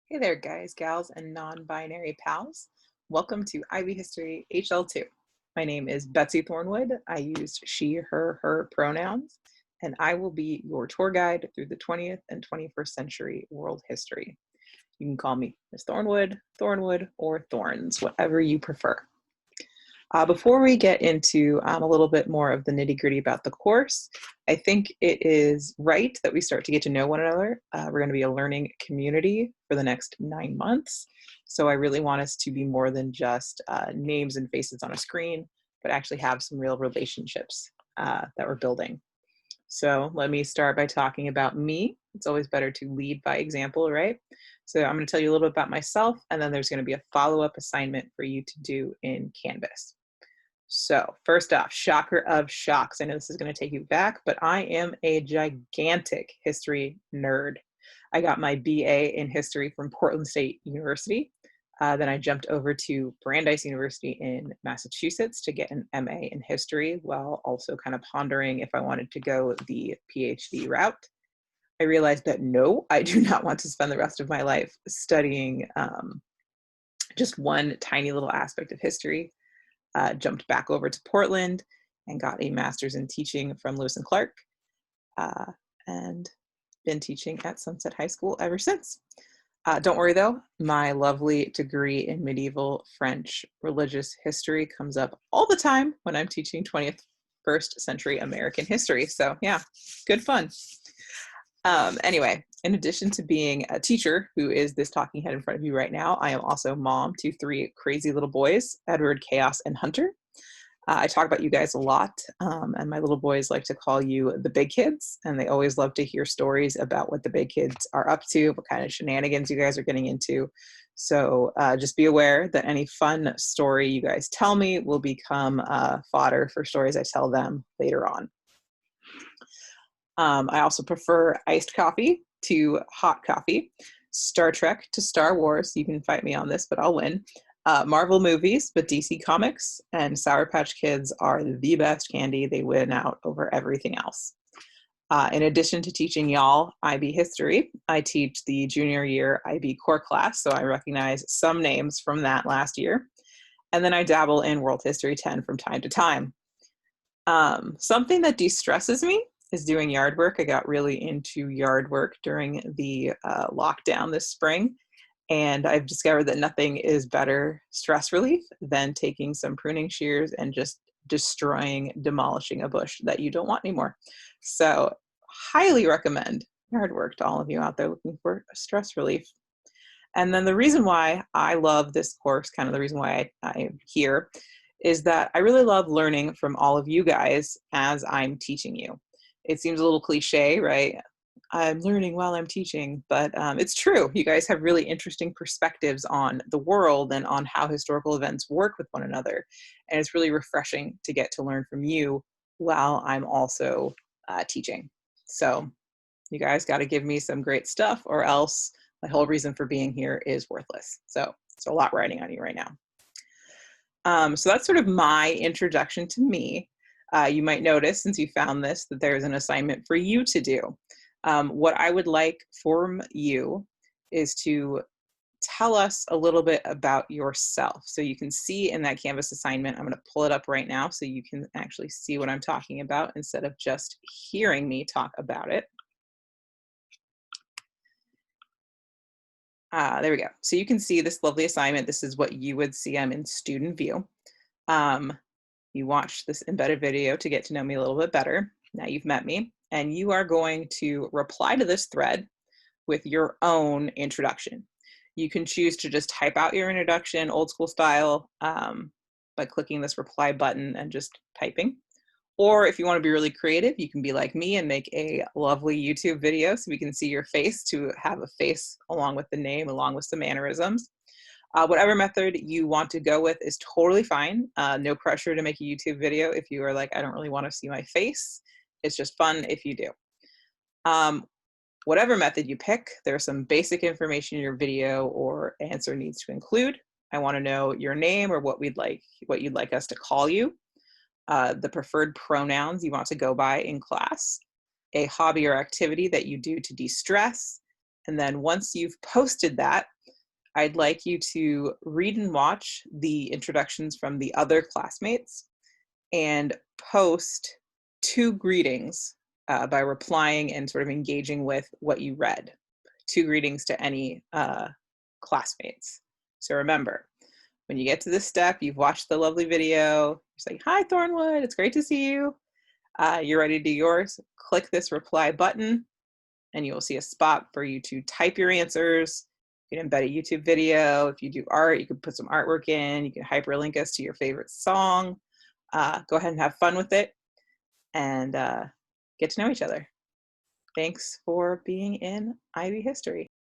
Hey there, guys, gals, and non-binary pals. Welcome to IB History HL2. My name is Betsy Thornewood. I used she, her pronouns, and I will be your tour guide through the 20th and 21st century world history. You can call me Miss Thornewood, Thornwood, or Thorns, whatever you prefer. Before we get into a little bit more of the nitty gritty about the course, I think it is right that we start to get to know one another. We're going to be a learning community for the next 9 months. So I really want us to be more than just names and faces on a screen, but actually have some real relationships that we're building. So let me start by talking about me. It's always better to lead by example, right? So I'm going to tell you a little bit about myself, and then there's going to be a follow-up assignment for you to do in Canvas. So first off, shocker of shocks. I know this is going to take you back, but I am a gigantic history nerd. I got my BA in history from Portland State University. Then I jumped over to Brandeis University in Massachusetts to get an MA in history while also kind of pondering if I wanted to go the PhD route. I realized that no, I do not want to spend the rest of my life studying just one tiny little aspect of history. Jumped back over to Portland and got a master's in teaching from Lewis and Clark, and been teaching at Sunset High School ever since. Don't worry though, my lovely degree in medieval French religious history comes up all the time when I'm teaching 21st century American history. So yeah, good fun. Anyway, in addition to being a teacher, who is this talking head in front of you right now, I am also mom to three crazy little boys, Edward, Chaos, and Hunter. I talk about you guys a lot, and my little boys like to call you the big kids, and they always love to hear stories about what the big kids are up to, what kind of shenanigans you guys are getting into. So just be aware that any fun story you guys tell me will become fodder for stories I tell them later on. I also prefer iced coffee to hot coffee, Star Trek to Star Wars. You can fight me on this, but I'll win. Marvel movies, but DC Comics and Sour Patch Kids are the best candy. They win out over everything else. In addition to teaching y'all IB history, I teach the junior year IB core class, so I recognize some names from that last year. And then I dabble in World History 10 from time to time. Something that de-stresses me is doing yard work. I got really into yard work during the lockdown this spring, and I've discovered that nothing is better stress relief than taking some pruning shears and just demolishing a bush that you don't want anymore. So highly recommend yard work to all of you out there looking for stress relief. And then the reason why I love this course, kind of the reason why I'm here, is that I really love learning from all of you guys as I'm teaching you. It seems a little cliche, right? I'm learning while I'm teaching, but it's true. You guys have really interesting perspectives on the world and on how historical events work with one another. And it's really refreshing to get to learn from you while I'm also teaching. So you guys got to give me some great stuff, or else my whole reason for being here is worthless. So it's a lot riding on you right now. So that's sort of my introduction to me. You might notice, since you found this, that there's an assignment for you to do. What I would like from you is to tell us a little bit about yourself. So you can see in that Canvas assignment, I'm going to pull it up right now so you can actually see what I'm talking about instead of just hearing me talk about it. There we go. So you can see this lovely assignment. This is what you would see. I'm in student view. You watched this embedded video to get to know me a little bit better. Now you've met me, and you are going to reply to this thread with your own introduction. You can choose to just type out your introduction, old school style, by clicking this reply button and just typing. Or if you want to be really creative, you can be like me and make a lovely YouTube video so we can see your face, to have a face along with the name, along with some mannerisms. Whatever method you want to go with is totally fine. No pressure to make a YouTube video if you are like, I don't really want to see my face. It's just fun if you do. Whatever method you pick, there's some basic information your video or answer needs to include. I want to know your name, or what you'd like us to call you, the preferred pronouns you want to go by in class, a hobby or activity that you do to de-stress, And then once you've posted that, I'd like you to read and watch the introductions from the other classmates and post 2 greetings by replying and sort of engaging with what you read. 2 greetings to any classmates. So remember, when you get to this step, you've watched the lovely video, you're saying, "Hi, Thornewood, it's great to see you." You're ready to do yours. Click this reply button, and you will see a spot for you to type your answers. You can embed a YouTube video. If you do art, you can put some artwork in. You can hyperlink us to your favorite song. Go ahead and have fun with it and get to know each other. Thanks for being in IB History.